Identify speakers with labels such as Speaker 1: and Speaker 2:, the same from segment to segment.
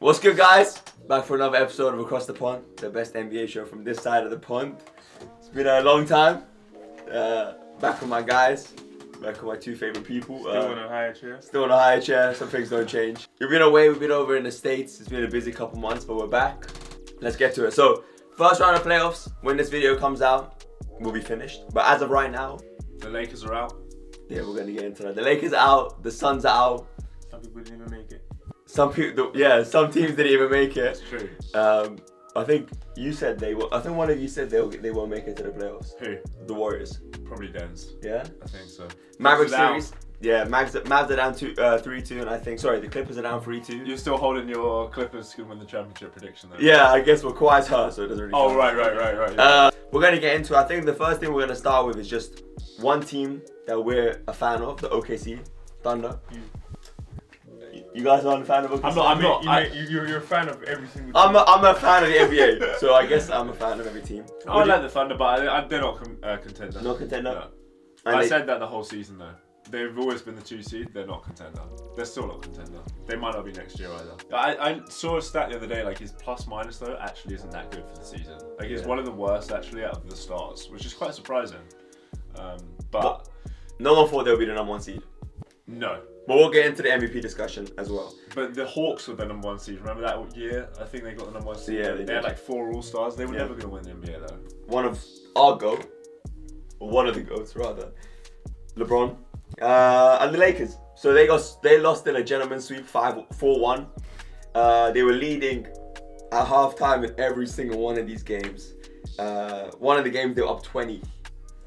Speaker 1: What's good, guys? Back for another episode of Across the Pond, the best NBA show from this side of the pond. It's been a long time. Back with my guys, back with my two favorite people.
Speaker 2: Still on a higher chair.
Speaker 1: Still on a higher chair. Some things don't change. We've been away. We've been over in the States. It's been a busy couple months, but we're back. Let's get to it. So, first round of playoffs. When this video comes out, we'll be finished. But as of right now,
Speaker 2: the Lakers are out.
Speaker 1: Yeah, we're gonna get into that. The Lakers are out. The Suns are out.
Speaker 2: Some people didn't even make it.
Speaker 1: Some people, yeah, some teams didn't even make it.
Speaker 2: That's true.
Speaker 1: I think you said they will. I think one of you said they won't make it to the playoffs.
Speaker 2: Who?
Speaker 1: The Warriors.
Speaker 2: Probably Dens.
Speaker 1: Yeah.
Speaker 2: I think so.
Speaker 1: Mavericks series. Yeah, Mavs are down 3-2, and I think the Clippers are down 3-2.
Speaker 2: You're still holding your Clippers to win the championship prediction, though.
Speaker 1: Yeah, I guess we're Kawhi's hurt, so it doesn't really.
Speaker 2: Oh,
Speaker 1: count.
Speaker 2: right.
Speaker 1: We're gonna get into. I think the first thing we're gonna start with is just one team that we're a fan of, the OKC Thunder. You guys aren't a fan of OKC?
Speaker 2: I'm not.
Speaker 3: You're a fan of every single team.
Speaker 1: I'm a fan of the NBA, so I guess I'm a fan of every team.
Speaker 2: I like the Thunder, but they're not contender.
Speaker 1: No contender?
Speaker 2: No. I said that the whole season, though. They've always been the 2 seed. They're not contender. They're still not contender. They might not be next year either. I saw a stat the other day, like his plus minus though actually isn't that good for the season. Like it's one of the worst actually out of the stars, which is quite surprising. But
Speaker 1: no one thought they would be the #1 seed.
Speaker 2: No.
Speaker 1: But we'll get into the MVP discussion as well.
Speaker 2: But the Hawks were the #1 seed. Remember that year? I think they got the #1 seed.
Speaker 1: Yeah,
Speaker 2: they had like 4 All-Stars. They were never going to win the NBA though.
Speaker 1: One of our GOAT, or one of the GOATs rather, LeBron, and the Lakers. So they lost in a gentleman's sweep 4-1. They were leading at halftime in every single one of these games. One of the games they were up 20.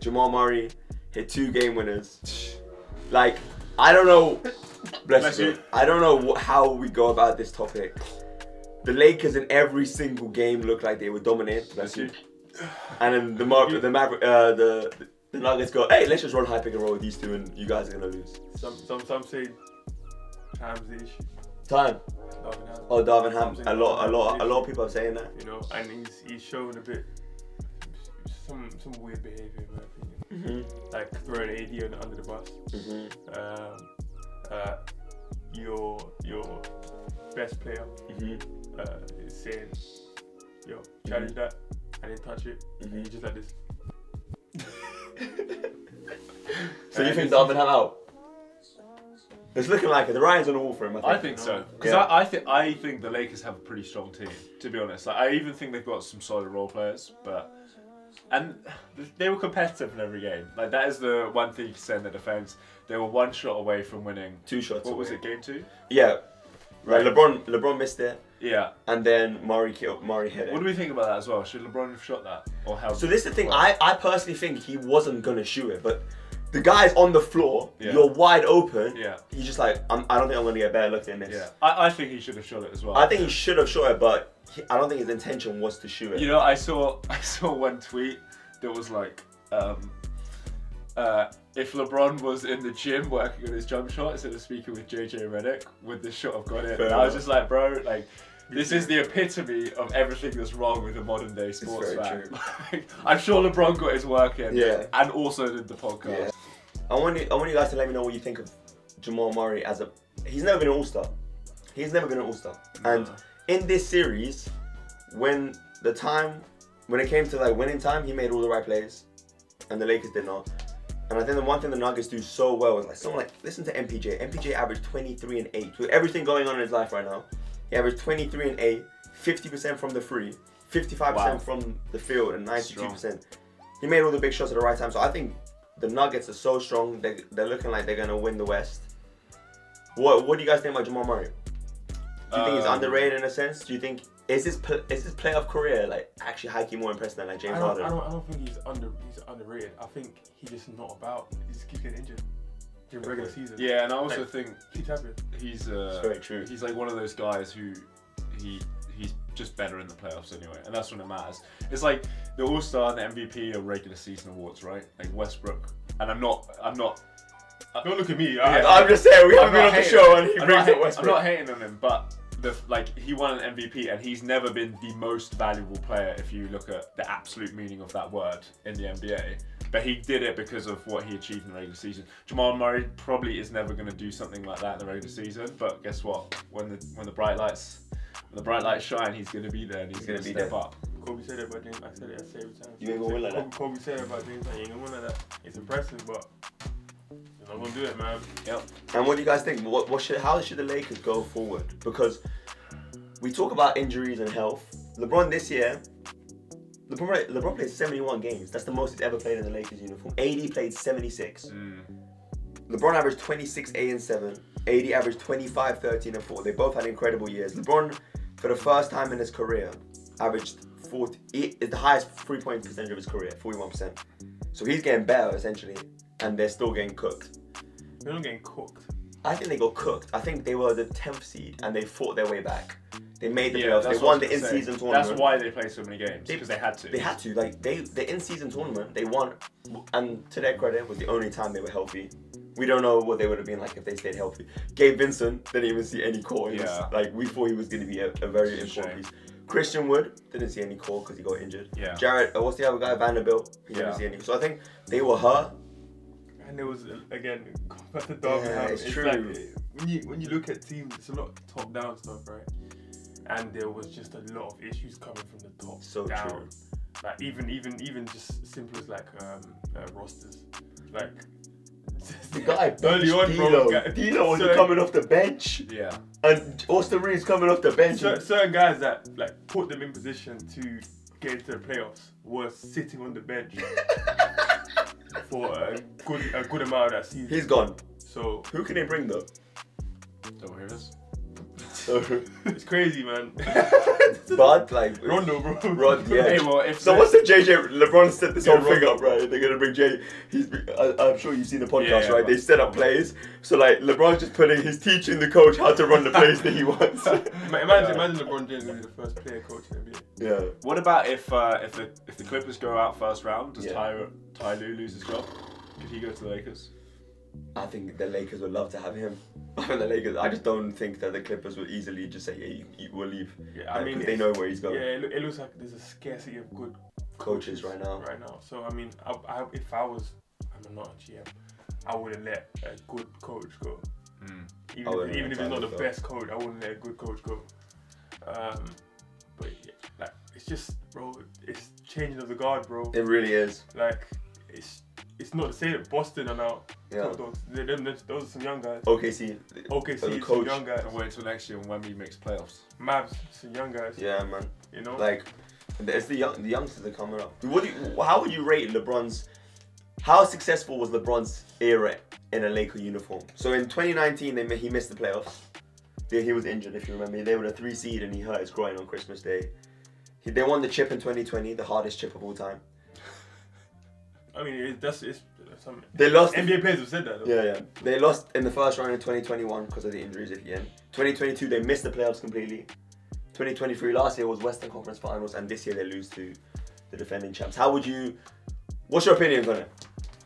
Speaker 1: Jamal Muray hit 2 game winners. Like, I don't know. Bless you. I don't know how we go about this topic. The Lakers in every single game looked like they were dominant. Bless you. And then the Nuggets go, hey, let's just run high pick and roll with these two, and you guys are gonna lose.
Speaker 3: Some say time's the issue.
Speaker 1: Time.
Speaker 3: Darvin Ham.
Speaker 1: Oh, Darvin Ham. A lot of people are saying that.
Speaker 3: You know, and he's showing a bit some weird behaviour in my opinion. Like throwing AD under the bus. Your best player is saying, yo, challenge that, and then touch it, and you just like this.
Speaker 1: So you think Darvin Ham out? It's looking like it. The writing's on the wall for him.
Speaker 2: I think so. Because I think the Lakers have a pretty strong team. To be honest, like, I even think they've got some solid role players, and they were competitive in every game. Like that is the one thing you can say in their defense. They were 1 shot away from winning.
Speaker 1: 2 shots.
Speaker 2: What was it? Game 2?
Speaker 1: Yeah. Right. LeBron missed it.
Speaker 2: Yeah.
Speaker 1: And then Murray hit it.
Speaker 2: What do we think about that as well? Should LeBron have shot that or how?
Speaker 1: So this is the thing. I personally think he wasn't gonna shoot it, but the guy's on the floor. Yeah. You're wide open. Yeah. He's just like, I don't think I'm gonna get a better look than this.
Speaker 2: Yeah. I think he should have shot it as well.
Speaker 1: I think he should have shot it, but I don't think his intention was to shoot it.
Speaker 2: You know, I saw one tweet that was like, if LeBron was in the gym working on his jump shot instead of speaking with JJ Redick, would this shot have got it? And I was just like, bro, like, this is the epitome of everything that's wrong with a modern day sports fan. Like, I'm sure LeBron got his work in, and also did the podcast.
Speaker 1: Yeah. I want you guys to let me know what you think of Jamal Muray he's never been an All-Star. He's never been an All-Star. And in this series, when it came to like winning time, he made all the right plays, and the Lakers did not. And I think the one thing the Nuggets do so well is listen to MPJ. MPJ averaged 23 and 8 with everything going on in his life right now. He averaged 23 and 8, 50% from the free, 55% from the field, and 92%. He made all the big shots at the right time. So I think the Nuggets are so strong. They're looking like they're gonna win the West. What do you guys think about Jamal Muray? Do you think he's underrated in a sense? Do you think is his playoff career like actually high-key more impressive than like James Harden?
Speaker 3: I don't think he's underrated. I think he's just not about. He just keeps getting injured during regular season.
Speaker 2: Yeah, and I also think
Speaker 1: he's very true.
Speaker 2: He's like one of those guys who he's just better in the playoffs anyway, and that's when it matters. It's like the All-Star and the MVP are regular season awards, right? Like Westbrook, and I'm not.
Speaker 3: Don't look at me.
Speaker 1: I'm just saying we haven't been on the show and he brings up Westbrook.
Speaker 2: I'm not hating on him, but he won an MVP and he's never been the most valuable player if you look at the absolute meaning of that word in the NBA. But he did it because of what he achieved in the regular season. Jamal Muray probably is never going to do something like that in the regular season. But guess what? When the bright lights The bright light shine, he's going to be there and he's going to step up.
Speaker 3: Kobe said it about James. I said it every time.
Speaker 1: You ain't gonna win like that.
Speaker 3: Kobe said it about James. Like, you ain't gonna win like that. It's impressive, but you're not gonna do it, man.
Speaker 2: Yep.
Speaker 1: And what do you guys think? How should the Lakers go forward? Because we talk about injuries and health. LeBron this year, LeBron played 71 games. That's the most he's ever played in the Lakers uniform. AD played 76. LeBron averaged 26, 8 and 7. AD averaged 25, 13 and 4. They both had incredible years. LeBron, for the first time in his career, averaged the highest 3-point percentage of his career, 41%. So he's getting better essentially, and they're still getting cooked.
Speaker 3: They're not getting cooked.
Speaker 1: I think they got cooked. I think they were the 10th seed and they fought their way back. They made the
Speaker 2: Yeah,
Speaker 1: playoffs.
Speaker 2: that's
Speaker 1: They
Speaker 2: what I
Speaker 1: won
Speaker 2: was
Speaker 1: the
Speaker 2: gonna say.
Speaker 1: in-season tournament.
Speaker 2: That's why they played so many games, because they had to.
Speaker 1: They had to. Like the in-season tournament, they won, and to their credit, was the only time they were healthy. We don't know what they would have been like if they stayed healthy. Gabe Vincent didn't even see any core. Like we thought he was going to be a very important piece. Christian Wood didn't see any core because he got injured.
Speaker 2: Yeah.
Speaker 1: Jared, what's the other guy? Vanderbilt. He didn't see any. So I think they were hurt.
Speaker 3: And there was again, going back to Darwin,
Speaker 1: it's true.
Speaker 3: Like, when you look at teams, it's a lot of top-down stuff, right? And there was just a lot of issues coming from the top down.
Speaker 1: True.
Speaker 3: Like even just simple as like rosters, like.
Speaker 1: The guy
Speaker 3: early on, bro.
Speaker 1: D'Lo was coming off the bench.
Speaker 2: Yeah.
Speaker 1: And Austin Reeves coming off the bench.
Speaker 3: Certain guys that like put them in position to get into the playoffs were sitting on the bench for a good amount of that season.
Speaker 1: He's gone.
Speaker 3: So
Speaker 1: who can they bring though?
Speaker 2: Don't hear this.
Speaker 3: It's crazy, man.
Speaker 1: But like
Speaker 3: Rondo, bro.
Speaker 1: Yeah.
Speaker 2: Hey, well, if
Speaker 1: so what's the JJ? LeBron set this whole thing up, right? They're gonna bring Jay. I'm sure you've seen the podcast, right? They set up plays. So like LeBron's just he's teaching the coach how to run the plays that he wants.
Speaker 3: Imagine LeBron James being the first player coach in the NBA.
Speaker 1: Yeah.
Speaker 2: What about if the Clippers go out first round? Does Ty Lue lose his job? Could he go to the Lakers?
Speaker 1: I think the Lakers would love to have him. I just don't think that the Clippers would easily just say, "Yeah, you will leave."
Speaker 3: Yeah, I mean,
Speaker 1: because they know where he's going.
Speaker 3: Yeah, it looks like there's a scarcity of good
Speaker 1: coaches right now.
Speaker 3: So I mean, if I'm not a GM, I wouldn't let a good coach go. Even if he's not the best coach, I wouldn't let a good coach go. But yeah, like it's just, bro, it's changing of the guard, bro.
Speaker 1: It really is.
Speaker 3: Like it's not to say that Boston are now top dogs. Those are some young guys.
Speaker 1: OKC,
Speaker 3: some young guys.
Speaker 2: And wait until next year when we makes playoffs.
Speaker 3: Mavs, some young guys.
Speaker 1: Yeah, man.
Speaker 3: You know,
Speaker 1: like it's the youngsters are coming up. How would you rate LeBron's? How successful was LeBron's era in a Laker uniform? So in 2019, he missed the playoffs. He was injured, if you remember. They were the 3 seed and he hurt his groin on Christmas Day. They won the chip in 2020, the hardest chip of all time.
Speaker 3: I mean, some
Speaker 1: they lost.
Speaker 3: NBA players have said that, though.
Speaker 1: Yeah. They lost in the first round in 2021 because of the injuries at the end. 2022, they missed the playoffs completely. 2023, last year was Western Conference Finals, and this year they lose to the defending champs. What's your opinions on it?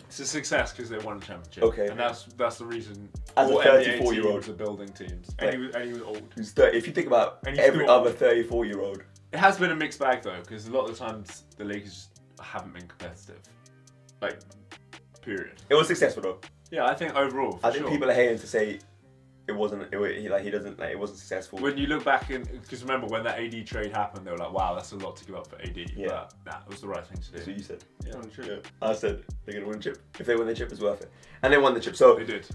Speaker 2: It's a success because they won a championship.
Speaker 1: Okay.
Speaker 2: And that's the reason
Speaker 1: as a 34-year-old
Speaker 2: are building teams.
Speaker 3: And he was old.
Speaker 1: If you think about every other 34-year-old.
Speaker 2: It has been a mixed bag though, because a lot of the times the Lakers haven't been competitive. Like, period.
Speaker 1: It was successful though.
Speaker 2: Yeah, I think overall.
Speaker 1: I think people are hating to say it wasn't. It wasn't successful.
Speaker 2: When you look back because remember when that AD trade happened, they were like, "Wow, that's a lot to give up for AD."
Speaker 1: Yeah.
Speaker 2: But it was the right thing to do.
Speaker 1: That's what you said.
Speaker 3: Yeah.
Speaker 1: I said they're gonna win the chip. If they win the chip, it's worth it. And they won the chip. So
Speaker 2: they did.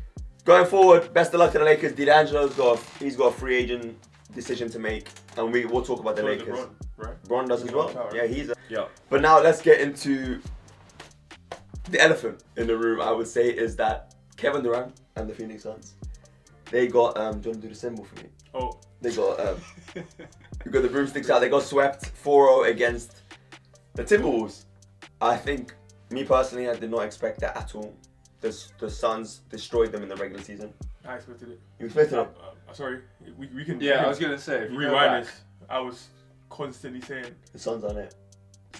Speaker 1: Going forward, best of luck to the Lakers. D'Angelo's got a free agent decision to make, and we'll talk about the Lakers.
Speaker 3: LeBron, right?
Speaker 1: Bron does as well.
Speaker 3: Power.
Speaker 1: Yeah,
Speaker 2: Yeah.
Speaker 1: But now let's get into the elephant in the room. I would say is that Kevin Durant and the Phoenix Suns. They got. Do you want to do the symbol for me?
Speaker 3: Oh.
Speaker 1: They got. We got the broomsticks out. They got swept 4-0 against the TWolves. I think, me personally, I did not expect that at all. The Suns destroyed them in the regular season.
Speaker 3: I expected it.
Speaker 1: You expected it?
Speaker 3: Sorry, we can.
Speaker 2: Yeah, I was gonna say. If you
Speaker 3: rewind this. I was constantly saying
Speaker 1: the Suns on it.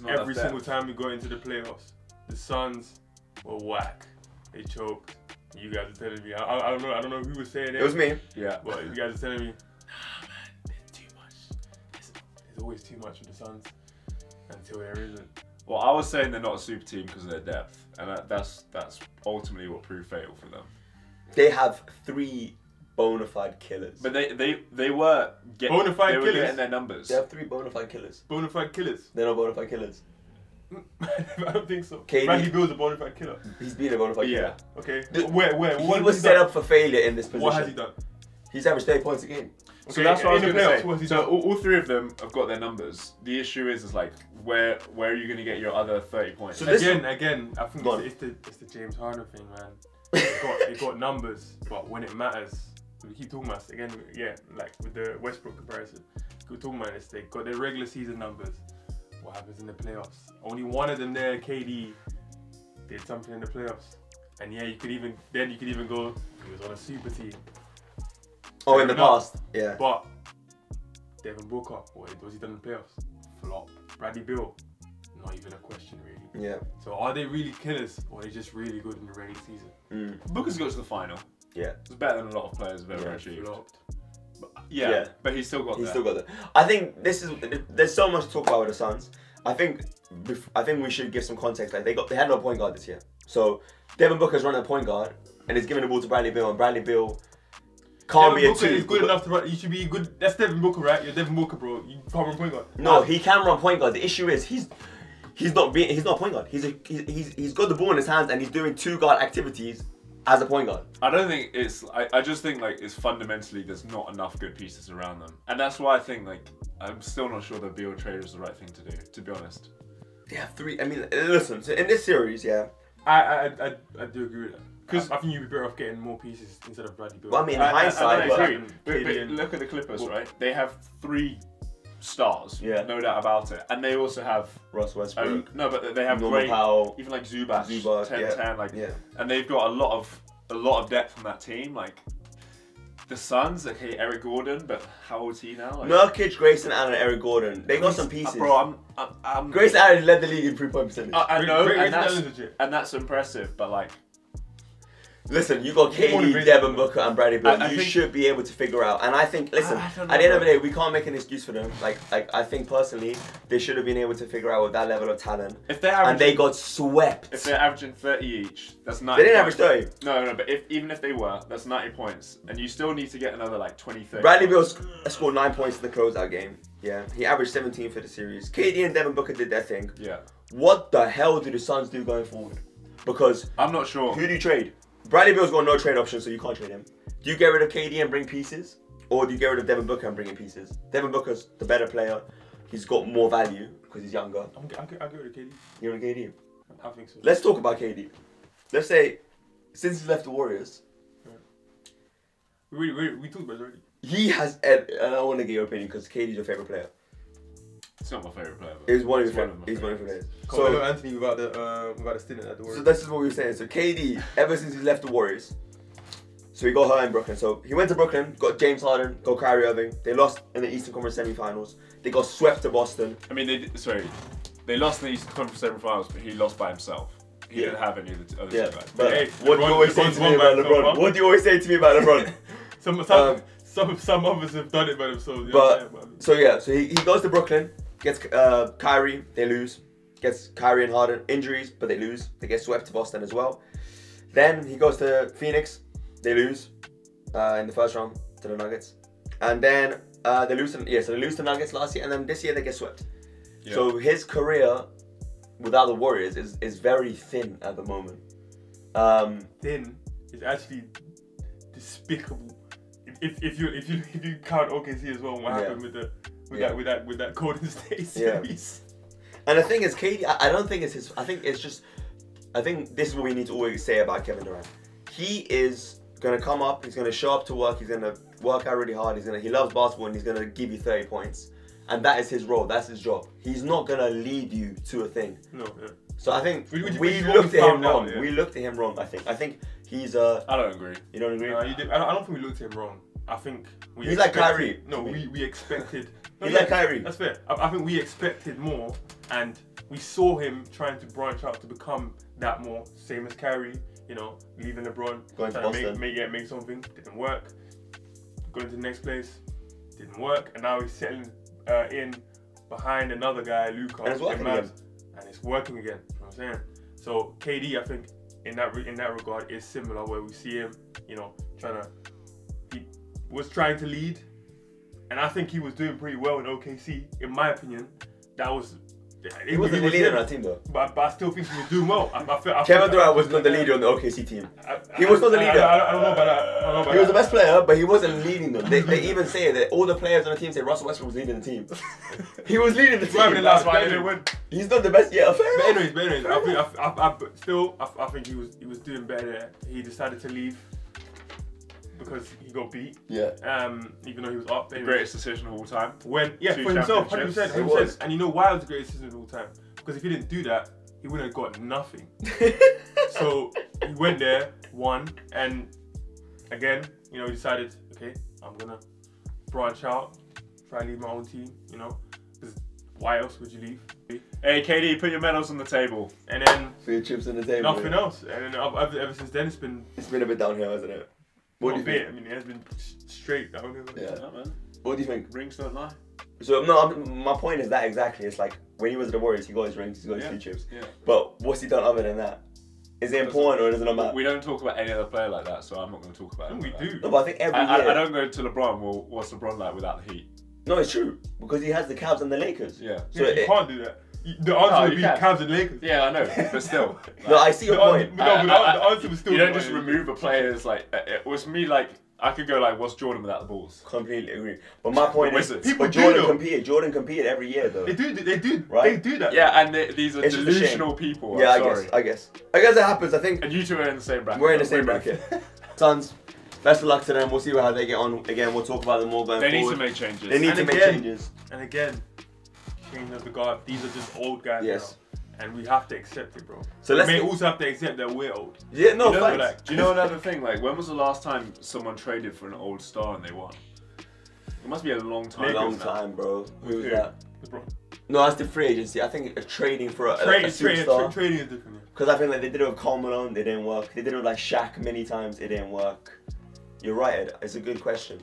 Speaker 3: Every single time we got into the playoffs, the Suns were whack. They choked. You guys are telling me. I don't know who was saying it.
Speaker 1: It was me.
Speaker 3: Yeah. But you guys are telling me, nah, man, there's too much. There's always too much for the Suns until there isn't.
Speaker 2: Well, I was saying they're not a super team because of their depth, and that's ultimately what proved fatal for them.
Speaker 1: They have 3 bona fide killers.
Speaker 2: But they were
Speaker 3: bona fide
Speaker 2: they were
Speaker 3: killers.
Speaker 2: getting their numbers.
Speaker 1: They have 3 bona fide killers.
Speaker 3: Bona fide killers.
Speaker 1: They're not bona fide killers.
Speaker 3: I don't think so.
Speaker 1: KD.
Speaker 3: Bradley Beal's a bona fide killer.
Speaker 1: He's been a bona fide killer.
Speaker 3: Okay.
Speaker 1: The-
Speaker 3: Where?
Speaker 1: He
Speaker 3: What
Speaker 1: was
Speaker 3: has
Speaker 1: set
Speaker 3: done?
Speaker 1: up for failure in this position.
Speaker 3: What has he done?
Speaker 1: He's averaged 30 points a game.
Speaker 2: So that's what I was
Speaker 3: in the
Speaker 2: going to
Speaker 3: playoffs, what has
Speaker 2: say.
Speaker 3: he
Speaker 2: So
Speaker 3: done?
Speaker 2: all 3 of them have got their numbers. The issue is like where are you going to get your other 30 points?
Speaker 1: So this-
Speaker 3: Again, I think
Speaker 1: Go on.
Speaker 3: it's the James Harden thing, man. They got numbers, but when it matters, we keep talking about again, like with the Westbrook comparison. We're talking about this. They got their regular season numbers. What happens in the playoffs? Only one of them there, KD, did something in the playoffs. And yeah, you could even go. He was on a super team.
Speaker 1: Oh, in the
Speaker 3: Fair enough.
Speaker 1: past. Yeah.
Speaker 3: But Devin Booker, what was he done in the playoffs? Flop. Bradley Beal, not even a question really.
Speaker 1: Yeah.
Speaker 3: So are they really killers, or are they just really good in the regular season?
Speaker 2: Booker's got to the final.
Speaker 1: Yeah.
Speaker 2: It's better than a lot of players have ever
Speaker 1: Yeah,
Speaker 2: achieved.
Speaker 3: Flopped.
Speaker 2: But he's still got
Speaker 1: He's
Speaker 2: there.
Speaker 1: still got that. I think there's so much to talk about with the Suns. I think we should give some context. Like they had no point guard this year. So Devin Booker's running a point guard and he's giving the ball to Bradley Beal, and Bradley Beal can't
Speaker 3: Devin
Speaker 1: be a
Speaker 3: Booker
Speaker 1: 2.
Speaker 3: is good enough to run. You should be good. That's Devin Booker, right? You're Devin Booker, bro. You can't run point guard.
Speaker 1: No, he can run point guard. The issue is he's not a point guard. He's got the ball in his hands and he's doing 2 guard activities as a point guard.
Speaker 2: I don't think it's. I just think like it's fundamentally there's not enough good pieces around them, and that's why I think like I'm still not sure the Beal trade was the right thing to do. To be honest.
Speaker 1: They have 3. I mean, listen. So in this series, yeah.
Speaker 3: I do agree with that. Because I think you'd be better off getting more pieces instead of Bradley Beal.
Speaker 1: Well, I mean, in
Speaker 2: I
Speaker 1: hindsight,
Speaker 2: agree.
Speaker 1: but
Speaker 2: But look at the Clippers, right? They have 3 stars,
Speaker 1: Yeah.
Speaker 2: no doubt about it, and they also have
Speaker 1: Russ Westbrook,
Speaker 2: no, but they have
Speaker 1: Norman
Speaker 2: great,
Speaker 1: Powell,
Speaker 2: even like Zubac,
Speaker 1: Zubac,
Speaker 2: 10-10, like,
Speaker 1: yeah.
Speaker 2: and they've got a lot of depth on that team. Like the Suns, okay, Eric Gordon, but how old is he now? Like,
Speaker 1: Nurkic, Grayson Allen, Eric Gordon. They got some pieces.
Speaker 2: Bro, I'm
Speaker 1: Grayson Allen led the league in 3-point percentage.
Speaker 2: I know,
Speaker 3: Grayson
Speaker 2: and
Speaker 3: Allen's legit.
Speaker 2: that's impressive, but like.
Speaker 1: Listen, you got
Speaker 3: You wanna
Speaker 1: KD,
Speaker 3: bring
Speaker 1: Devin
Speaker 3: them.
Speaker 1: Booker, and Bradley Beal.
Speaker 2: I
Speaker 1: You
Speaker 2: think-
Speaker 1: should be able to figure out. And I think, listen,
Speaker 2: I
Speaker 1: at
Speaker 2: don't
Speaker 1: the
Speaker 2: know,
Speaker 1: end of the
Speaker 2: bro.
Speaker 1: day, we can't make an excuse for them. Like I think personally, they should have been able to figure out with that level of talent.
Speaker 2: If they're
Speaker 1: And they
Speaker 2: averaging,
Speaker 1: got swept.
Speaker 2: if they're averaging 30 each, that's 90.
Speaker 1: They didn't average
Speaker 2: points.
Speaker 1: 30.
Speaker 2: No, but even if they were, that's 90 points, and you still need to get another like 20, 30.
Speaker 1: Bradley Beal
Speaker 2: points.
Speaker 1: scored 9 points in the closeout game. Yeah, he averaged 17 for the series. KD and Devin Booker did their thing.
Speaker 2: Yeah,
Speaker 1: What the hell do the Suns do going forward? Because
Speaker 2: I'm not sure.
Speaker 1: who do you trade? Bradley Beal's got no trade option, so you can't trade him. Do you get rid of KD and bring pieces? Or do you get rid of Devin Booker and bring in pieces? Devin Booker's the better player. He's got more value because he's younger.
Speaker 3: I'll go with KD.
Speaker 1: You're on KD.
Speaker 3: I think so.
Speaker 1: Let's talk about KD. Let's say, since he left the Warriors,
Speaker 3: We talked about it already.
Speaker 1: he has, and I want to get your opinion because KD's your favourite player.
Speaker 2: It's not my favorite player. But
Speaker 1: He's one of
Speaker 2: it's
Speaker 1: your
Speaker 2: my
Speaker 1: favourite players.
Speaker 3: Carmelo
Speaker 1: So,
Speaker 3: Anthony without the stint at the
Speaker 1: so
Speaker 3: Warriors.
Speaker 1: this is what we were saying. So KD, ever since he left the Warriors, so he got hurt in Brooklyn. So he went to Brooklyn, got James Harden, got Kyrie Irving. They lost in the Eastern Conference semi-finals. They got swept to Boston.
Speaker 2: I mean, they lost in the Eastern Conference semi-finals, but he lost by himself. He
Speaker 1: Yeah.
Speaker 2: didn't have any of the other
Speaker 1: Yeah,
Speaker 2: two guys.
Speaker 1: but
Speaker 3: Hey,
Speaker 1: what do you always say
Speaker 3: LeBron's
Speaker 1: to me
Speaker 3: won by
Speaker 1: about
Speaker 3: himself,
Speaker 1: LeBron?
Speaker 3: huh?
Speaker 1: What do you always say to me about LeBron?
Speaker 3: Some others have done it by themselves.
Speaker 1: But so he goes to Brooklyn, gets Kyrie, they lose. Gets Kyrie and Harden, injuries, but they lose. They get swept to Boston as well. Then he goes to Phoenix, they lose in the first round to the Nuggets, and then they lose. So they lose to Nuggets last year, and then this year they get swept.
Speaker 2: Yeah.
Speaker 1: So his career without the Warriors is very thin at the moment.
Speaker 3: Thin is actually despicable. If you count OKC as well, and what happened with that Golden State series.
Speaker 1: And the thing is, KD, I don't think it's his. I think this is what we need to always say about Kevin Durant. He is gonna come up. He's gonna show up to work. He's gonna work out really hard. He loves basketball, and he's gonna give you 30 points. And that is his role. That's his job. He's not gonna lead you to a thing.
Speaker 3: No. Yeah.
Speaker 1: So I think
Speaker 3: We
Speaker 1: we looked at him
Speaker 3: found out,
Speaker 1: wrong.
Speaker 3: yeah.
Speaker 1: We looked at him wrong. I think he's
Speaker 2: I don't agree.
Speaker 1: You don't agree?
Speaker 3: I don't think we looked at him wrong. I think we.
Speaker 1: He's like Kyrie.
Speaker 3: No, we expected.
Speaker 1: He's like Kyrie.
Speaker 3: That's fair. I think we expected more, and we saw him trying to branch out to become that more. Same as Kyrie, leaving LeBron,
Speaker 1: Going to
Speaker 3: trying
Speaker 1: Boston.
Speaker 3: to make something. Didn't work. Going to the next place, didn't work, and now he's settling in behind another guy, Luka.
Speaker 1: And it's working again.
Speaker 3: And it's working again. You know what I'm saying? So KD, I think in that regard is similar, where we see him, trying to. was trying to lead, and I think he was doing pretty well in OKC. In my opinion, that was.
Speaker 1: He wasn't the leader on that team though.
Speaker 3: But I still think he was doing well.
Speaker 1: Kevin Durant was not the leader on the OKC team. He was not the leader.
Speaker 3: I don't know about that.
Speaker 1: He was the best player, but he wasn't leading them. They even say that all the players on the team say Russell Westbrook was leading the team. He was leading the team.
Speaker 3: That's why they didn't win.
Speaker 1: He's not the best yet.
Speaker 3: But anyways, I think he was doing better there. He decided to leave because he got beat.
Speaker 1: Yeah.
Speaker 3: Even though he was up.
Speaker 2: The greatest decision of all time.
Speaker 3: For himself, 100%. And you know why it was the greatest decision of all time? Because if he didn't do that, he wouldn't have got nothing. So he went there, won, and again, you know, he decided, okay, I'm gonna branch out, try to leave my own team, you know, because why else would you leave?
Speaker 2: Hey, KD, put your medals on the table.
Speaker 3: And then
Speaker 1: for your chips on the table.
Speaker 3: Nothing else. And then ever since then, it's been
Speaker 1: a bit downhill, hasn't it? What do you think?
Speaker 3: I mean, it has been straight downhill.
Speaker 1: Yeah,
Speaker 2: man.
Speaker 1: What do you think?
Speaker 2: Rings don't lie.
Speaker 1: So no, my point is that exactly. It's like when he was at the Warriors, he got his rings, he got his 2 chips. Yeah. But what's he done other than that? Is it important or does it not matter?
Speaker 2: We don't talk about any other player like that, so I'm not going to talk about it.
Speaker 3: We do.
Speaker 1: No, but I think every year.
Speaker 2: I don't go to LeBron. Well, what's LeBron like without the Heat?
Speaker 1: No, it's true because he has the Cavs and the Lakers.
Speaker 3: Yeah. So you can't do that. The answer would be Cavs and Lakers.
Speaker 2: Yeah, I know, but still.
Speaker 1: Like, no, I see your point.
Speaker 3: The answer was still.
Speaker 2: You don't just remove a player's like. It was me like. I could go like, what's Jordan without the balls?
Speaker 1: Completely agree. But my point is,
Speaker 3: people
Speaker 1: Jordan competed every year though.
Speaker 3: They do,
Speaker 1: right?
Speaker 3: They do that.
Speaker 2: Yeah, and these are delusional people.
Speaker 1: Yeah, I guess it happens. I think.
Speaker 2: And you two are in the same bracket.
Speaker 1: We're in the same bracket. Suns, best of luck to them. We'll see how they get on. Again, we'll talk about them more going forward.
Speaker 2: They need to make changes.
Speaker 1: They need to make changes.
Speaker 3: And again, change of the guard. These are just old guys.
Speaker 1: Yes.
Speaker 3: Now. And we have to accept it, bro.
Speaker 1: So
Speaker 3: we may also have to accept that we're old.
Speaker 1: Yeah, no,
Speaker 2: do
Speaker 1: facts.
Speaker 2: You know another thing? Like, when was the last time someone traded for an old star and they won? It must be a long time.
Speaker 1: Bro. Who was that?
Speaker 3: LeBron.
Speaker 1: No, that's the free agency. I think trading for a superstar.
Speaker 3: Trading is different.
Speaker 1: Because I think like they did it with Karl Malone, it didn't work. They did it with like Shaq many times, it didn't work. You're right, Ed. It's a good question.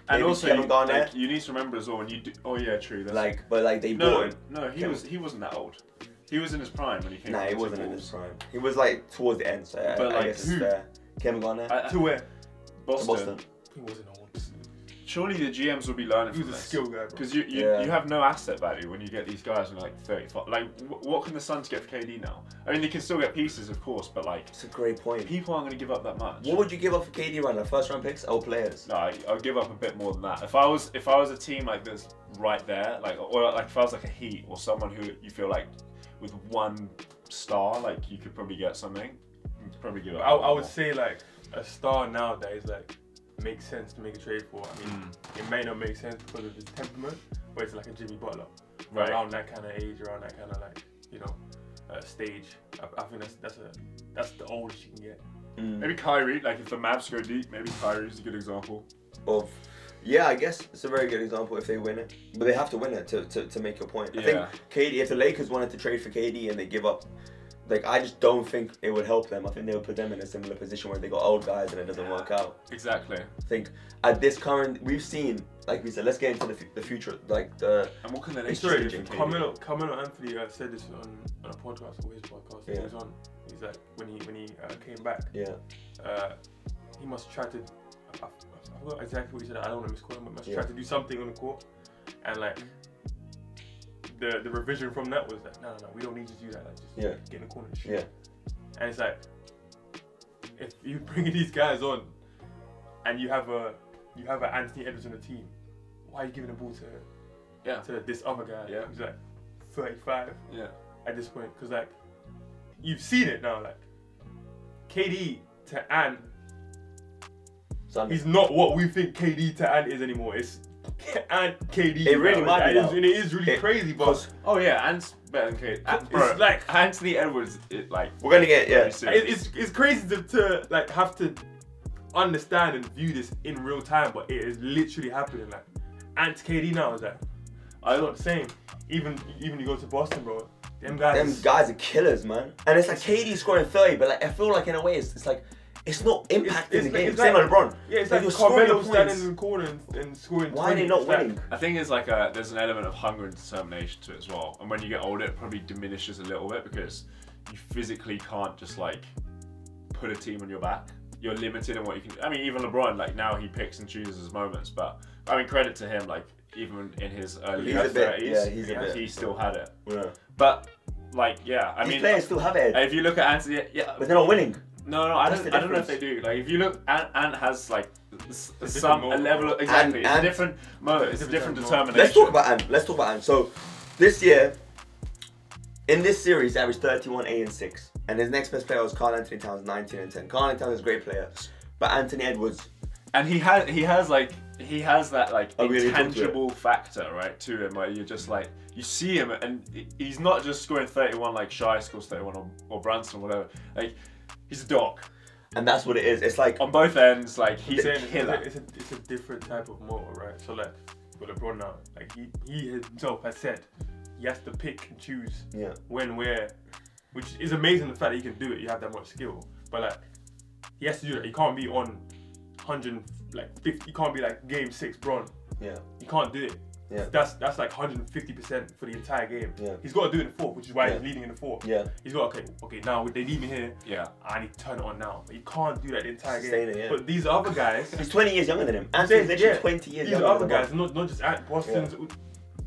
Speaker 2: And also,
Speaker 1: Kevin Garnett.
Speaker 2: like, you need to remember as well when you do. Oh yeah, true. That's
Speaker 1: but they bought him.
Speaker 2: No, he wasn't that old. He was in his prime when he came.
Speaker 1: Nah, he wasn't in his prime. He was like towards the end, so I guess it's fair. Kevin Garnett.
Speaker 3: To where?
Speaker 1: Boston.
Speaker 3: He wasn't old.
Speaker 2: Surely the GMs will be learning
Speaker 3: from
Speaker 2: this.
Speaker 3: He was a skill guy, bro.
Speaker 2: Because you have no asset value when you get these guys who are like 35. Like, what can the Suns get for KD now? I mean, they can still get pieces, of course, but like...
Speaker 1: It's a great point.
Speaker 2: People aren't going to give up that much.
Speaker 1: What would you give up for KD right now? First round picks or players?
Speaker 2: No, I'll give up a bit more than that. If I was a team like this right there, like, or like if I was like a Heat or someone who you feel like with one star, like you could probably get something, you'd probably give up.
Speaker 3: I would say like a star nowadays, like, makes sense to make a trade for. I mean, it may not make sense because of his temperament, but it's like a Jimmy Butler, right? Around that kind of age, around that kind of like, you know, stage. I think that's the oldest you can get.
Speaker 2: Maybe Kyrie, like if the Mavs go deep, maybe Kyrie's a good example.
Speaker 1: Yeah, I guess it's a very good example if they win it, but they have to win it to make your point. Yeah. I think KD, if the Lakers wanted to trade for KD and they give up. Like, I just don't think it would help them. I think they would put them in a similar position where they got old guys and it doesn't work out.
Speaker 2: Exactly.
Speaker 1: I think at this current, we've seen, like we said, let's get into the future. Like the.
Speaker 2: And what can they
Speaker 3: do? Carmelo Anthony said this on a podcast, or his podcast. He was on. He's like when he came back.
Speaker 1: Yeah.
Speaker 3: He must try to. I forgot exactly what he said. I don't want to misquote him, but must try to do something on the court, and like. The revision from that was that no, we don't need you to do that. Like, just get in the corner and shoot.
Speaker 1: Yeah.
Speaker 3: And it's like, if you bring these guys on, and you have a Anthony Edwards on the team, why are you giving the ball to this other guy who's like 35?
Speaker 2: Yeah.
Speaker 3: At this point, because like, you've seen it now. Like, KD to Ant, he's not what we think KD to Ant is anymore. It's and KD.
Speaker 1: It really might be.
Speaker 3: And it is really crazy, but
Speaker 2: Ant's better than KD. Bro,
Speaker 3: it's like
Speaker 2: Anthony Edwards.
Speaker 1: We're gonna get
Speaker 3: It's crazy to like have to understand and view this in real time, but it is literally happening. Like Ant KD now is like it's not the same. Even you go to Boston, bro. Them
Speaker 1: guys are killers, man. And it's like KD scoring 30, but like I feel like in a way it's like. It's not impacting the game. Same like LeBron.
Speaker 3: Yeah, it's like Carmelo standing in the corner and scoring.
Speaker 1: Why are they not winning?
Speaker 2: I think it's like there's an element of hunger and determination to it as well. And when you get older, it probably diminishes a little bit because you physically can't just like put a team on your back. you're limited in what you can. I mean, even LeBron, like now he picks and chooses his moments, but I mean, credit to him, like even in his early 30s, he still had it.
Speaker 1: Yeah.
Speaker 2: But like, yeah, I
Speaker 1: These
Speaker 2: mean,
Speaker 1: players still have it.
Speaker 2: if you look at Anthony, yeah,
Speaker 1: but they're not winning.
Speaker 2: No, I don't know if they do. Like, if you look, Ant has like a level of, exactly. It's a different mode. It's a different determination.
Speaker 1: Let's talk about Ant. So this year, in this series, he averaged 31, 8 and 6, and his next best player was Karl Anthony Towns, 19 and 10. Karl Anthony Towns is a great player, but Anthony Edwards.
Speaker 2: And he has that like intangible factor, right, to him, where you're just like, you see him and he's not just scoring 31 like Shai scores 31 or Brunson or whatever. Like, he's a dog.
Speaker 1: And that's what it is. It's like
Speaker 2: on both ends, like he's a killer.
Speaker 3: It's a different type of motor, right? So like with LeBron now, like he himself has said he has to pick and choose when, where, which is amazing. The fact that he can do it, you have that much skill, but like he has to do that. He can't be on 150. You can't be like game 6 Bron.
Speaker 1: Yeah.
Speaker 3: You can't do it.
Speaker 1: Yeah.
Speaker 3: That's like 150% for the entire game.
Speaker 1: Yeah.
Speaker 3: He's got to do it in the fourth, which is why he's leading in the fourth.
Speaker 1: Yeah.
Speaker 3: He's got okay. Now they need me here.
Speaker 2: Yeah.
Speaker 3: I need to turn it on now. But you can't do that the entire game.
Speaker 1: Sustain it, yeah.
Speaker 3: But these other guys,
Speaker 1: he's 20 years younger than him. Anthony's literally 20 years
Speaker 3: these
Speaker 1: younger.
Speaker 3: These other guys, not just at Boston's,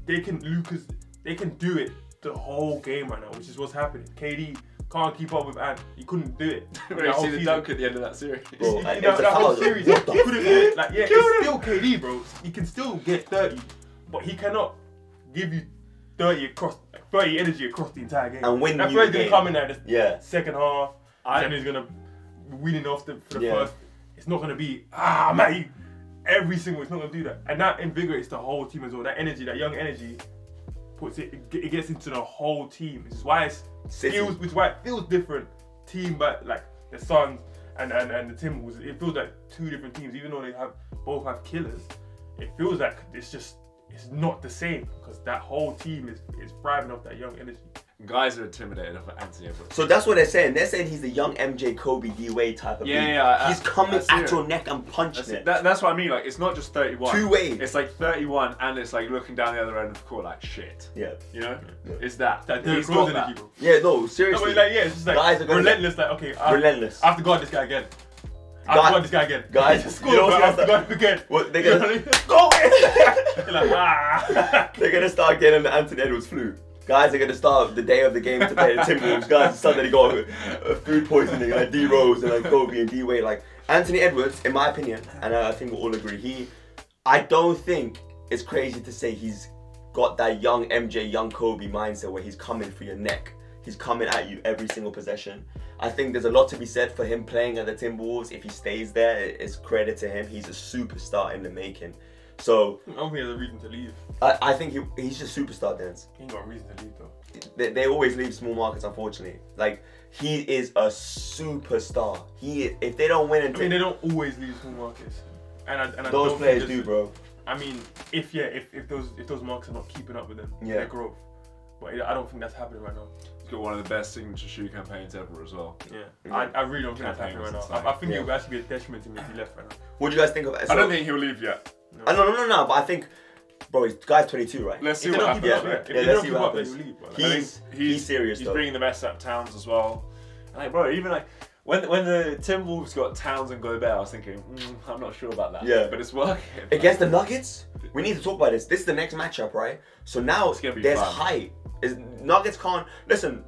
Speaker 3: they can do it the whole game right now, which is what's happening. KD can't keep up with Ant. He couldn't do it.
Speaker 2: You see the dunk at the end of that series.
Speaker 1: Bro,
Speaker 3: that whole series, he couldn't do it. Like, yeah, it's still KD, bro. He can still get 30, but he cannot give you 30 energy across the entire game.
Speaker 1: And win
Speaker 3: that
Speaker 1: you
Speaker 3: player's
Speaker 1: the
Speaker 3: gonna
Speaker 1: game.
Speaker 3: come in at the
Speaker 1: Yeah.
Speaker 3: second half, and he's gonna winning off for the
Speaker 1: Yeah.
Speaker 3: first. It's not gonna be man, every single. It's not gonna do that, and that invigorates the whole team as well. That energy, that young energy, it gets into the whole team. Which is why it feels different team, but like the Suns and the TWolves, it feels like two different teams. Even though they both have killers, it feels like it's not the same because that whole team is thriving off that young energy.
Speaker 2: Guys are intimidated of Anthony Edwards.
Speaker 1: So that's what they're saying. They're saying he's the young MJ, Kobe, D Wade type of dude. He's coming at your neck and punching it.
Speaker 2: That's what I mean. Like, it's not just 31.
Speaker 1: 2 ways.
Speaker 2: It's like 31, and it's like looking down the other end of the court like shit.
Speaker 1: Yeah.
Speaker 2: You know, it's that.
Speaker 3: He's got energy, bro.
Speaker 1: Yeah, no, seriously.
Speaker 3: No, it's just like
Speaker 1: guys are gonna
Speaker 3: relentless. Like, okay,
Speaker 1: relentless.
Speaker 3: I have to guard this guy again. I have to guard this guy again.
Speaker 1: Guys,
Speaker 3: I have to guard him again.
Speaker 1: What they're gonna
Speaker 3: go? You're like,
Speaker 1: They're gonna start getting the Anthony Edwards flu. Guys are gonna start the day of the game to play the TWolves. Guys suddenly got food poisoning like D Rose and like Kobe and D Wade. Like Anthony Edwards, in my opinion, and I think we'll all agree, I don't think it's crazy to say he's got that young MJ, young Kobe mindset where he's coming for your neck. He's coming at you every single possession. I think there's a lot to be said for him playing at the TWolves. If he stays there, it's credit to him. He's a superstar in the making. So
Speaker 3: I don't think he has a reason to leave.
Speaker 1: I think he's just superstar dance.
Speaker 3: He ain't got a reason to leave though.
Speaker 1: They always leave small markets, unfortunately. Like, he is a superstar. If they don't win,
Speaker 3: they don't always leave small markets. And
Speaker 1: those players do, bro.
Speaker 3: I mean, if those markets are not keeping up with them, their growth. But I don't think that's happening right now.
Speaker 2: He's got one of the best signature shoe campaigns ever as well.
Speaker 3: Yeah. I really don't think that's happening right now. I think it would actually be a detriment to me if he left right now.
Speaker 1: What do you guys think of it?
Speaker 2: I don't think he'll leave yet.
Speaker 1: No, but I think, bro, he's guy's 22, right?
Speaker 2: Let's see what happens.
Speaker 1: Let's see what happens. He's serious,
Speaker 2: He's
Speaker 1: though.
Speaker 2: bringing the best up Towns as well. And like, bro, even like when the TWolves got Towns and Gobert, I was thinking, I'm not sure about that.
Speaker 1: Yeah.
Speaker 2: But it's working.
Speaker 1: Against the Nuggets, we need to talk about this. This is the next matchup, right? So now there's hype. Nuggets can't listen.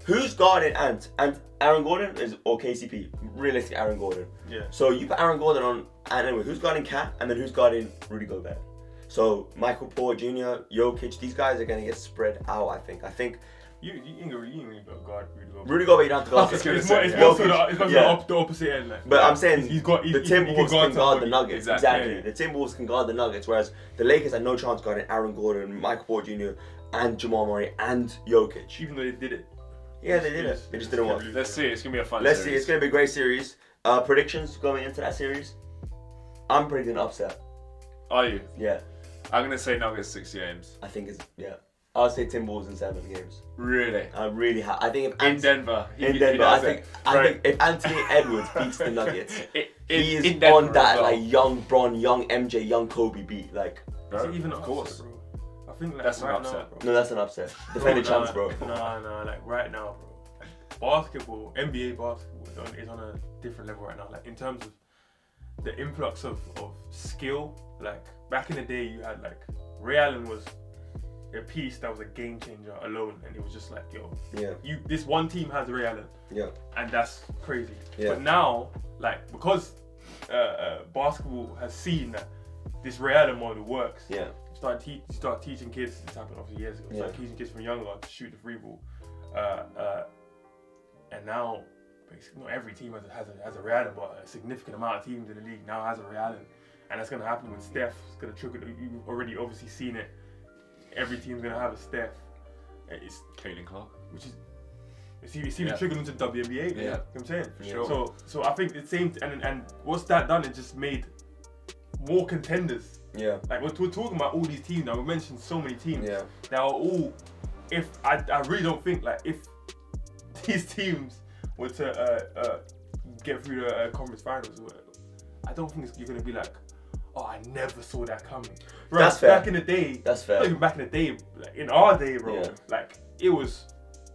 Speaker 1: Who's guarding Ant? And Aaron Gordon or KCP? Realistic Aaron Gordon.
Speaker 3: Yeah.
Speaker 1: So you put Aaron Gordon on Ant anyway. Who's guarding Cat? And then who's guarding Rudy Gobert? So Michael Porter Jr., Jokic, these guys are gonna get spread out. I think.
Speaker 3: You ain't really guard Rudy Gobert.
Speaker 1: Rudy Gobert, you don't have to guard.
Speaker 3: It's more the opposite end. Like,
Speaker 1: but I'm saying
Speaker 3: the
Speaker 1: Timberwolves can guard the Nuggets. Exactly.
Speaker 3: Yeah.
Speaker 1: The Timberwolves can guard the Nuggets, whereas the Lakers had no chance guarding Aaron Gordon, Michael Porter Jr., and Jamal Murray and Jokic.
Speaker 3: Even though they did it.
Speaker 1: Yeah, they did it. They just didn't want.
Speaker 2: Let's see. It's gonna be a fun.
Speaker 1: Let's see. It's gonna be a great series. Predictions going into that series. I'm predicting upset.
Speaker 2: Are you?
Speaker 1: Yeah.
Speaker 2: I'm gonna say Nuggets 6 games.
Speaker 1: I think it's I'll say Timberwolves in 7 games.
Speaker 2: Really?
Speaker 1: I think if
Speaker 2: in Denver.
Speaker 1: I think if Anthony Edwards beats the Nuggets, he is on that like young Bron, young MJ, young Kobe beat. Like,
Speaker 3: even of course, bro. I think like
Speaker 2: that's
Speaker 3: right
Speaker 2: an upset.
Speaker 3: now, bro.
Speaker 1: No, that's an upset. Defend the chance, bro.
Speaker 3: Nah, like right now, bro. Like, basketball, NBA basketball, is on a different level right now. Like in terms of the influx of skill. Like back in the day, you had like Ray Allen was a piece that was a game changer alone, and it was just like, yo, this one team has Ray Allen, and that's crazy. But now, like because basketball has seen that this Ray Allen model works. You start teaching kids. This happened obviously years ago. Start teaching kids from younger to shoot the free ball, and now basically not every team has a Ray Allen, but a significant amount of teams in the league now has a Ray Allen, and that's gonna happen with Steph. It's gonna trickle. You've already obviously seen it. Every team's gonna have a Steph. It's
Speaker 2: Caitlin Clark,
Speaker 3: which is it's even trickled into the WNBA. You know what I'm saying?
Speaker 2: For sure.
Speaker 3: So I think the same, and what's that done? It just made more contenders. Like we're talking about all these teams now. We mentioned so many teams that are all. If I really don't think like if these teams were to get through the conference finals, I don't think you're gonna be like, oh, I never saw that coming. Bro,
Speaker 1: that's fair.
Speaker 3: Back in the day,
Speaker 1: that's fair.
Speaker 3: Not even back in the day, like in our day, bro. Like it was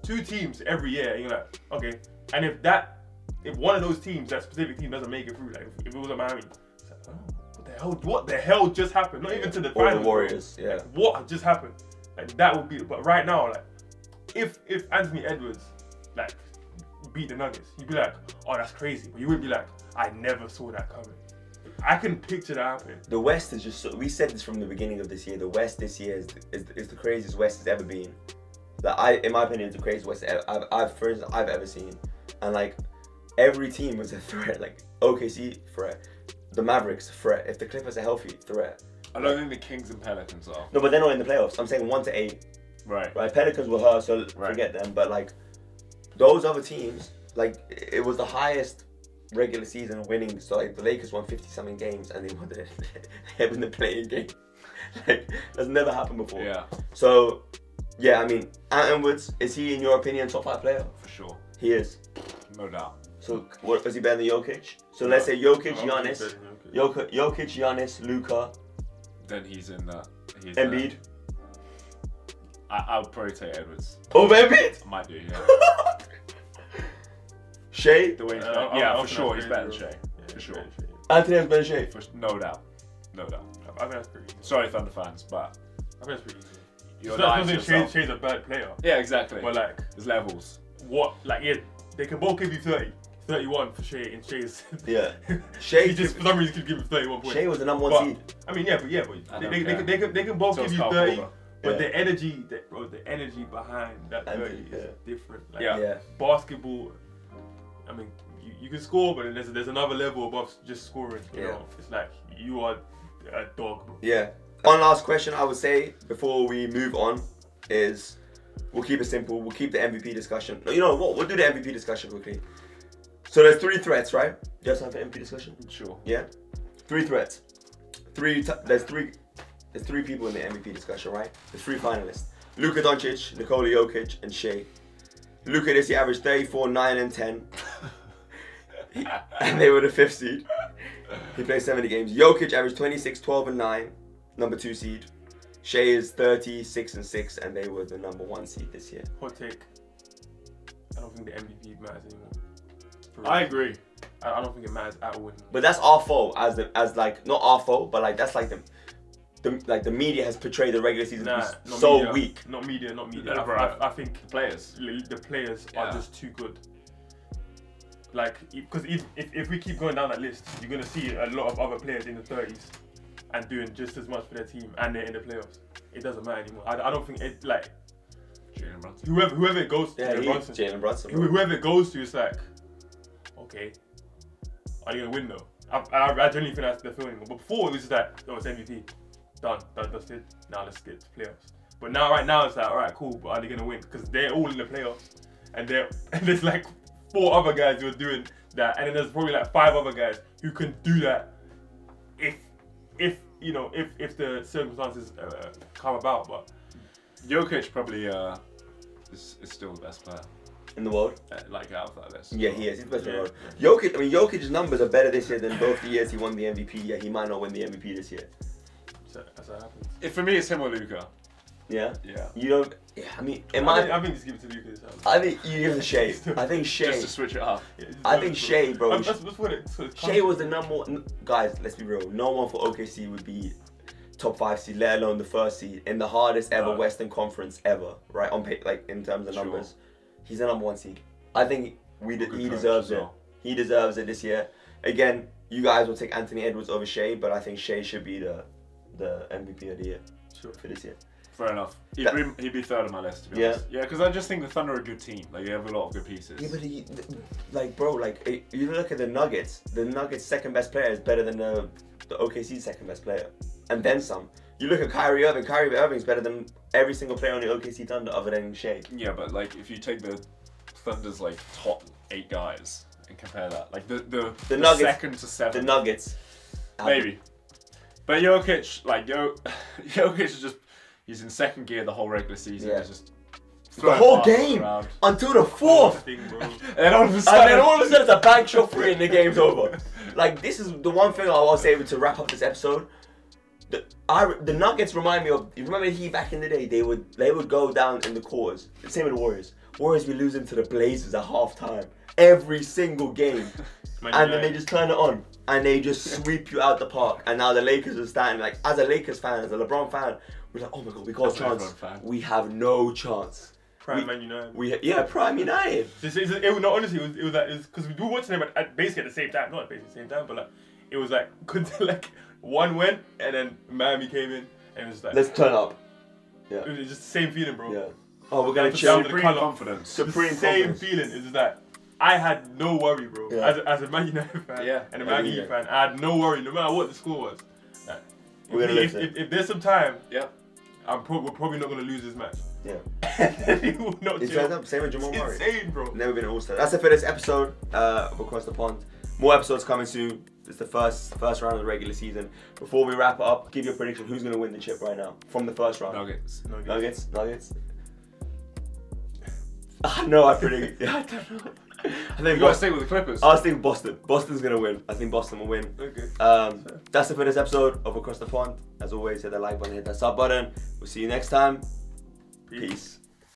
Speaker 3: 2 teams every year, and you're like, okay. And if one of those teams, that specific team, doesn't make it through, like if it was a Miami, it's like, oh, what the hell just happened? Not even to the finals.
Speaker 1: Or the Warriors,
Speaker 3: like, what just happened? Like that would be. But right now, like if Anthony Edwards like beat the Nuggets, you'd be like, oh, that's crazy. But you wouldn't be like, I never saw that coming. I can picture that happening.
Speaker 1: The West is just so, we said this from the beginning of this year. The West this year is the craziest West has ever been. That in my opinion, is the craziest West I've ever seen. And like every team was a threat. Like OKC threat, the Mavericks threat. If the Clippers are healthy, threat.
Speaker 2: I don't think the Kings and Pelicans are.
Speaker 1: No, but they're not in the playoffs. I'm saying 1 to 8.
Speaker 2: Right.
Speaker 1: Pelicans were hurt, so forget them. But like those other teams, like it was the highest regular season winning. So like the Lakers won 50-something games, and they won the playing game. Like that's never happened before. So I mean, Antman Woods, is he in your opinion top 5 player?
Speaker 2: For sure.
Speaker 1: He is.
Speaker 2: No doubt.
Speaker 1: So what is he better than Jokic? So let's say Jokic, Giannis, Jokic, Giannis, Luka.
Speaker 2: Then he's in that.
Speaker 1: Embiid.
Speaker 2: I would probably take Edwards.
Speaker 1: Over Embiid?
Speaker 2: I might do,
Speaker 1: Shea?
Speaker 2: The way he's for sure, he's better than Shea. For sure.
Speaker 1: Anthony has better than Shea?
Speaker 2: No doubt. No doubt.
Speaker 3: I think that's pretty easy.
Speaker 2: Sorry, Thunder fans, but
Speaker 3: I think that's pretty easy.
Speaker 2: You're lying to yourself.
Speaker 3: Shea's a bad player.
Speaker 2: Yeah, exactly.
Speaker 3: But like,
Speaker 2: there's levels.
Speaker 3: What? Like, they can both give you 30. 31 for Shea, and Shea's
Speaker 1: Shea
Speaker 3: he just for some reason could give him 31 points.
Speaker 1: Shea was the #1 seed.
Speaker 3: I mean, but they can both give you 30, but the energy, the energy behind that 30 is different. Like, basketball, I mean, you can score, but there's another level above just scoring. You know, it's like you are a dog. Bro.
Speaker 1: One last question I would say before we move on is, we'll keep it simple. We'll keep the MVP discussion. No, you know what? We'll do the MVP discussion quickly. So there's 3 threats, right? You have time for MVP discussion?
Speaker 2: Sure.
Speaker 1: Yeah? 3 threats. There's three people in the MVP discussion, right? The 3 finalists. Luka Doncic, Nikola Jokic, and Shea. Luka this year averaged 34, 9, and 10. And they were the 5th seed. He played 70 games. Jokic averaged 26, 12, and 9. #2 seed. Shea is 30, 6, and 6, and they were the #1 seed this year.
Speaker 3: Hot take. I don't think the MVP matters anymore.
Speaker 2: I agree.
Speaker 3: I don't think it matters at all.
Speaker 1: But that's our fault as like not our fault, but like that's like the media has portrayed the regular season to be so
Speaker 3: media.
Speaker 1: weak.
Speaker 3: Not media. I think the players are just too good. Like, because if we keep going down that list, you're gonna see a lot of other players in the 30s and doing just as much for their team, and they're in the playoffs. It doesn't matter anymore. I don't think it like
Speaker 2: Jalen Brunson.
Speaker 3: Whoever it goes to,
Speaker 1: Jalen Brunson.
Speaker 3: Whoever it goes to, it's like, okay, are you gonna win though? I genuinely think that's the feeling. But before it was just like, oh, it's MVP, done, dusted. Now let's get to playoffs. But now, right now, it's like, all right, cool. But are they gonna win? Because they're all in the playoffs, and there's like 4 other guys who are doing that, and then there's probably like 5 other guys who can do that if the circumstances come about. But
Speaker 2: Jokic probably is still the best player
Speaker 1: in the world.
Speaker 2: Like out of that list.
Speaker 1: Yeah, he is. He's the best in the world. Jokic's numbers are better this year than both the years he won the MVP. Yeah, he might not win the MVP this year.
Speaker 3: So that happens.
Speaker 2: For me, it's him or Luka.
Speaker 1: Yeah.
Speaker 2: Yeah.
Speaker 1: You don't. Yeah. I mean,
Speaker 3: I think just give it to Luka this time.
Speaker 1: I think you give it to Shea. I think Shea.
Speaker 2: Just to switch it up.
Speaker 3: Yeah,
Speaker 1: I think Shea, bro.
Speaker 3: That's what it.
Speaker 1: Shea was the number one. Guys, let's be real. No one for OKC would be top 5 seed, let alone the first seed in the hardest ever Western Conference ever. Right on like in terms of numbers, he's the number 1 seed. I think he deserves it. He deserves it this year. Again, you guys will take Anthony Edwards over Shea, but I think Shea should be the MVP of the year for this year.
Speaker 2: Fair enough. He'd be third on my list, to be honest. Yeah, because I just think the Thunder are a good team. Like, they have a lot of good pieces.
Speaker 1: Yeah, but you look at the Nuggets. The Nuggets' second best player is better than the OKC's second best player, and then some. You look at Kyrie Irving. Kyrie Irving's better than every single player on the OKC Thunder other than Shea.
Speaker 2: Yeah, but like if you take the Thunder's like top 8 guys and compare that, like the
Speaker 1: Nuggets,
Speaker 2: second to 7,
Speaker 1: the Nuggets,
Speaker 2: maybe. But Jokic, Jokic is just. He's in second gear the whole regular season.
Speaker 1: Yeah.
Speaker 2: He's just
Speaker 1: the whole game until the 4th.
Speaker 2: And then all of a sudden,
Speaker 1: it's a bank shot 3 and the game's over. Like, this is the one thing I was able to wrap up this episode. The Nuggets remind me of. You remember he back in the day? They would go down in the quarters. Same with the Warriors. Warriors be losing to the Blazers at halftime every single game, and then they just turn it on and they just sweep you out the park. And now the Lakers are standing like, as a Lakers fan, as a LeBron fan, we're like, oh my god, we got a chance. We have no chance.
Speaker 3: Prime Man United.
Speaker 1: Prime United.
Speaker 3: It was because we were watching them at basically at the same time, not basically at the same time, but like it was like like one went and then Miami came in and it was like,
Speaker 1: let's turn up. Yeah.
Speaker 3: It was just the same feeling, bro.
Speaker 1: Yeah. Oh, we're gonna chill.
Speaker 2: Supreme confidence.
Speaker 3: Supreme same feeling. It's just that I had no worry, bro.
Speaker 1: Yeah.
Speaker 3: As a Man United fan and a Miami Heat fan, I had no worry, no matter what the score was. Like, if there's some time, we're probably not gonna lose this match.
Speaker 1: Yeah.
Speaker 3: He will not
Speaker 1: It's
Speaker 3: chill.
Speaker 1: up. Same with Jamal Murray.
Speaker 3: Insane, bro.
Speaker 1: Never been an All-Star. That's it for this episode of Across the Pond. More episodes coming soon. It's the first round of the regular season. Before we wrap it up, give your prediction. Who's going to win the chip right now from the first round?
Speaker 2: Nuggets.
Speaker 1: No, I predict. I don't know. I think
Speaker 2: You gotta stay with the Clippers.
Speaker 1: I was thinking Boston. Boston's going to win. I think Boston will win.
Speaker 3: Okay.
Speaker 1: That's it for this episode of Across the Pond. As always, hit that like button, hit that sub button. We'll see you next time. Peace.